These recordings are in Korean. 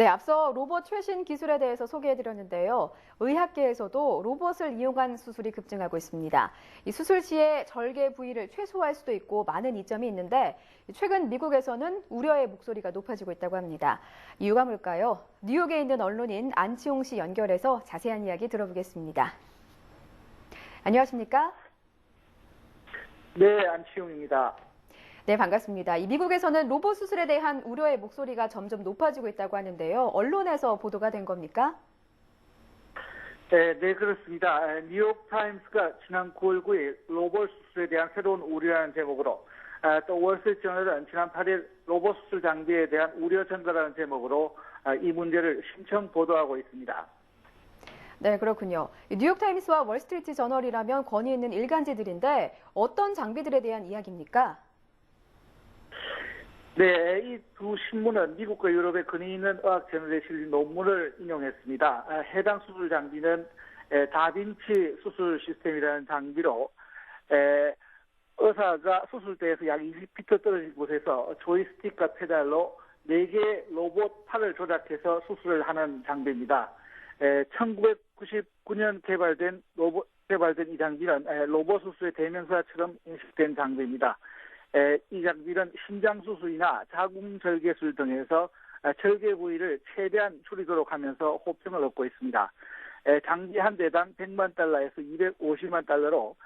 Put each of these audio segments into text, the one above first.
네, 앞서 로봇 최신 기술에 대해서 소개해드렸는데요. 의학계에서도 로봇을 이용한 수술이 급증하고 있습니다. 이 수술 시에 절개 부위를 최소화할 수도 있고 많은 이점이 있는데 최근 미국에서는 우려의 목소리가 높아지고 있다고 합니다. 이유가 뭘까요? 뉴욕에 있는 언론인 안치홍 씨 연결해서 자세한 이야기 들어보겠습니다. 안녕하십니까? 네, 안치홍입니다. 네, 반갑습니다. 이 미국에서는 로봇 수술에 대한 우려의 목소리가 점점 높아지고 있다고 하는데요. 언론에서 보도가 된 겁니까? 네, 그렇습니다. 뉴욕타임스가 지난 9월 9일 로봇 수술에 대한 새로운 우려라는 제목으로, 또 월스트리트저널은 지난 8일 로봇 수술 장비에 대한 우려 전가라는 제목으로 이 문제를 심층 보도하고 있습니다. 네, 그렇군요. 뉴욕타임스와 월스트리트 저널이라면 권위 있는 일간지들인데 어떤 장비들에 대한 이야기입니까? 네, 이 두 신문은 미국과 유럽의 근위 있는 의학 저널에 실린 논문을 인용했습니다. 해당 수술 장비는 다빈치 수술 시스템이라는 장비로 의사가 수술대에서 약 20피트 떨어진 곳에서 조이스틱과 페달로 4개의 로봇 팔을 조작해서 수술을 하는 장비입니다. 1999년 개발된 이 장비는 로봇 수술의 대명사처럼 인식된 장비입니다. 이 장비는 심장 수술이나 자궁 절개술 등에서 절개 부위를 최대한 줄이도록 하면서 호평을 얻고 있습니다. 장비 한 대당 100만 달러에서 250만 달러로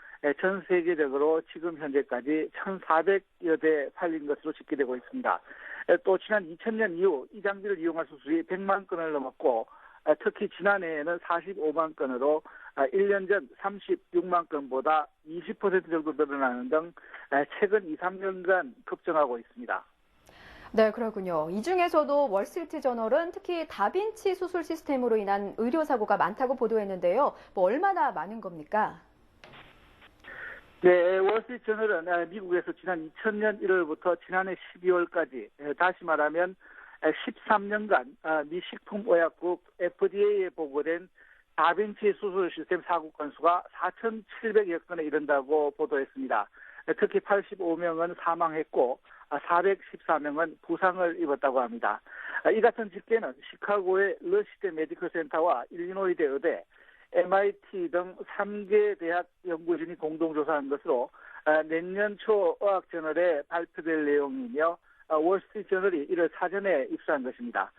전 세계적으로 지금 현재까지 1,400여 대 팔린 것으로 집계되고 있습니다. 또 지난 2000년 이후 이 장비를 이용한 수술이 100만 건을 넘었고, 특히 지난해에는 45만 건으로 1년 전 36만 건보다 20% 정도 늘어나는 등 최근 2, 3년간 급증하고 있습니다. 네, 그렇군요. 이 중에서도 월스트리트 저널은 특히 다빈치 수술 시스템으로 인한 의료사고가 많다고 보도했는데요. 얼마나 많은 겁니까? 네, 월스트리트저널은 미국에서 지난 2000년 1월부터 지난해 12월까지, 다시 말하면 13년간 미 식품의약국 FDA에 보고된 다빈치 수술 시스템 사고 건수가 4,700여 건에 이른다고 보도했습니다. 특히 85명은 사망했고 414명은 부상을 입었다고 합니다. 이 같은 집계는 시카고의 러시대 메디컬 센터와 일리노이대 의대, MIT 등 3개 대학 연구진이 공동조사한 것으로 내년 초 의학저널에 발표될 내용이며 월스트리트저널이 이를 사전에 입수한 것입니다.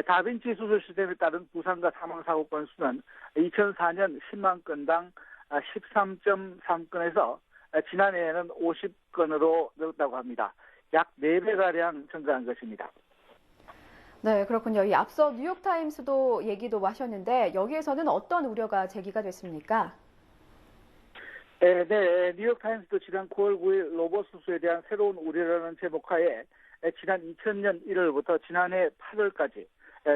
다빈치 수술 시스템에 따른 부상과 사망 사고 건수는 2004년 10만 건당 13.3건에서 지난해에는 50건으로 늘었다고 합니다. 약 4배가량 증가한 것입니다. 네, 그렇군요. 이 앞서 뉴욕타임스도 얘기도 하셨는데 여기에서는 어떤 우려가 제기가 됐습니까? 네, 뉴욕타임스도 지난 9월 9일 로봇 수술에 대한 새로운 우려라는 제목하에 지난 2000년 1월부터 지난해 8월까지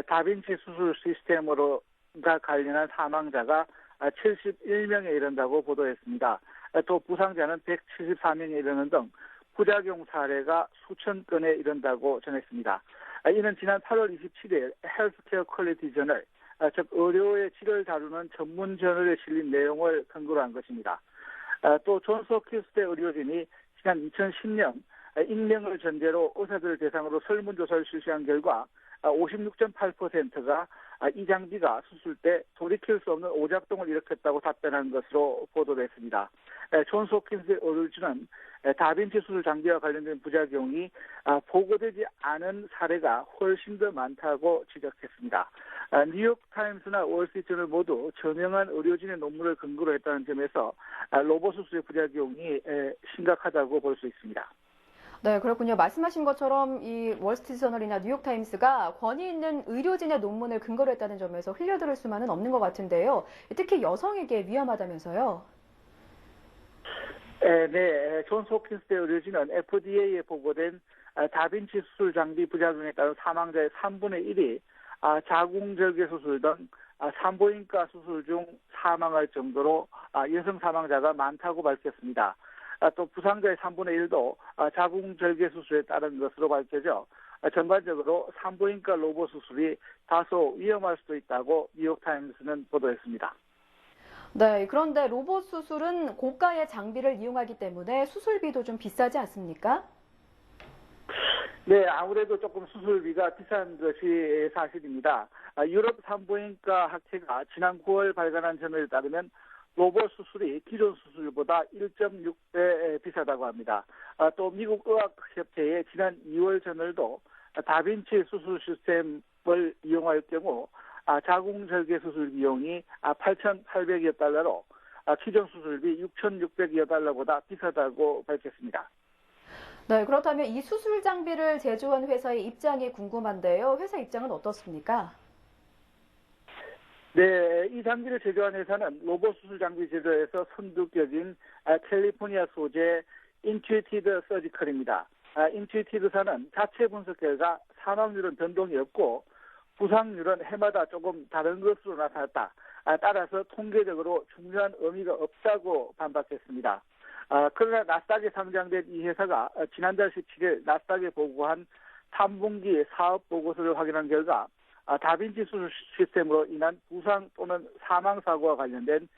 다빈치 수술 시스템으로가 관련한 사망자가 71명에 이른다고 보도했습니다. 또 부상자는 174명에 이르는 등 부작용 사례가 수천 건에 이른다고 전했습니다. 이는 지난 8월 27일 헬스케어 퀄리티 저널, 즉 의료의 질을 다루는 전문 저널에 실린 내용을 근거로 한 것입니다. 또 존스 홉킨스대 의료진이 지난 2010년 익명을 전제로 의사들을 대상으로 설문조사를 실시한 결과 56.8%가 이 장비가 수술 때 돌이킬 수 없는 오작동을 일으켰다고 답변한 것으로 보도됐습니다. 존스 홉킨스 의료진은 다빈치 수술 장비와 관련된 부작용이 보고되지 않은 사례가 훨씬 더 많다고 지적했습니다. 뉴욕타임스나 월스트리트저널 모두 저명한 의료진의 논문을 근거로 했다는 점에서 로봇 수술의 부작용이 심각하다고 볼 수 있습니다. 네, 그렇군요. 말씀하신 것처럼 이 월스트리트 저널이나 뉴욕타임스가 권위 있는 의료진의 논문을 근거로 했다는 점에서 흘려들을 수만은 없는 것 같은데요. 특히 여성에게 위험하다면서요? 네, 존스 홉킨스대 의료진은 FDA에 보고된 다빈치 수술 장비 부작용에 따른 사망자의 3분의 1이 자궁절개 수술 등 산부인과 수술 중 사망할 정도로 여성 사망자가 많다고 밝혔습니다. 또 부상자의 3분의 1도 자궁절개 수술에 따른 것으로 밝혀져 전반적으로 산부인과 로봇 수술이 다소 위험할 수도 있다고 뉴욕타임스는 보도했습니다. 네, 그런데 로봇 수술은 고가의 장비를 이용하기 때문에 수술비도 좀 비싸지 않습니까? 네, 아무래도 조금 수술비가 비싼 것이 사실입니다. 유럽 산부인과 학회가 지난 9월 발간한 전언에 따르면 로봇 수술이 기존 수술보다 1.6배 비싸다고 합니다. 또 미국 의학협회의 지난 2월 전월도 다빈치 수술 시스템을 이용할 경우 자궁절개 수술 비용이 8,800여 달러로 기존 수술비 6,600여 달러보다 비싸다고 밝혔습니다. 네, 그렇다면 이 수술 장비를 제조한 회사의 입장이 궁금한데요. 회사 입장은 어떻습니까? 네, 이 장비를 제조한 회사는 로봇 수술 장비 제조에서 선두격인 캘리포니아 소재 인투이티드 서지컬입니다. 인투이티드사는 자체 분석 결과 산업률은 변동이 없고 부상률은 해마다 조금 다른 것으로 나타났다. 따라서 통계적으로 중요한 의미가 없다고 반박했습니다. 그러나 나스닥에 상장된 이 회사가 지난달 17일 나스닥에 보고한 3분기 사업 보고서를 확인한 결과 다빈치 수술 시스템으로 인한 부상 또는 사망 사고와 관련된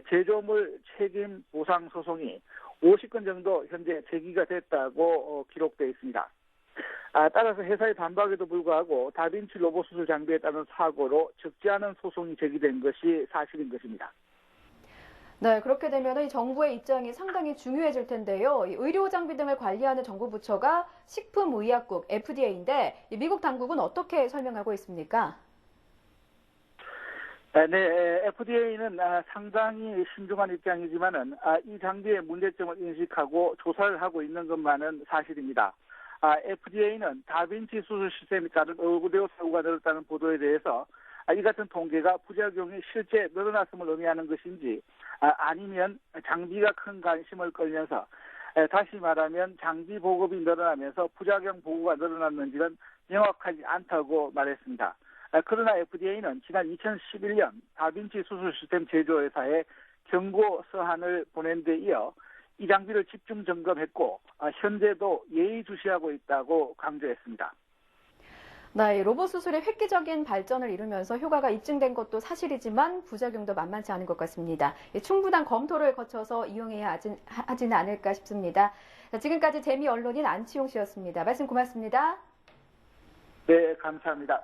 제조물 책임 보상 소송이 50건 정도 현재 제기가 됐다고 기록되어 있습니다. 따라서 회사의 반박에도 불구하고 다빈치 로봇 수술 장비에 따른 사고로 적지 않은 소송이 제기된 것이 사실인 것입니다. 네, 그렇게 되면 이 정부의 입장이 상당히 중요해질 텐데요. 이 의료 장비 등을 관리하는 정부 부처가 식품의약국 FDA인데 미국 당국은 어떻게 설명하고 있습니까? 네, FDA는 상당히 신중한 입장이지만은 이 장비의 문제점을 인식하고 조사를 하고 있는 것만은 사실입니다. FDA는 다빈치 수술 시스템에 따른 의료 사고가 늘었다는 보도에 대해서 이 같은 통계가 부작용이 실제 늘어났음을 의미하는 것인지 아니면 장비가 큰 관심을 끌면서 다시 말하면 장비 보급이 늘어나면서 부작용 보고가 늘어났는지는 명확하지 않다고 말했습니다. 그러나 FDA는 지난 2011년 다빈치 수술 시스템 제조회사에 경고 서한을 보낸 데 이어 이 장비를 집중 점검했고 현재도 예의주시하고 있다고 강조했습니다. 네, 로봇 수술의 획기적인 발전을 이루면서 효과가 입증된 것도 사실이지만 부작용도 만만치 않은 것 같습니다. 충분한 검토를 거쳐서 이용해야 하지는 않을까 싶습니다. 지금까지 재미언론인 안치홍 씨였습니다. 말씀 고맙습니다. 네, 감사합니다.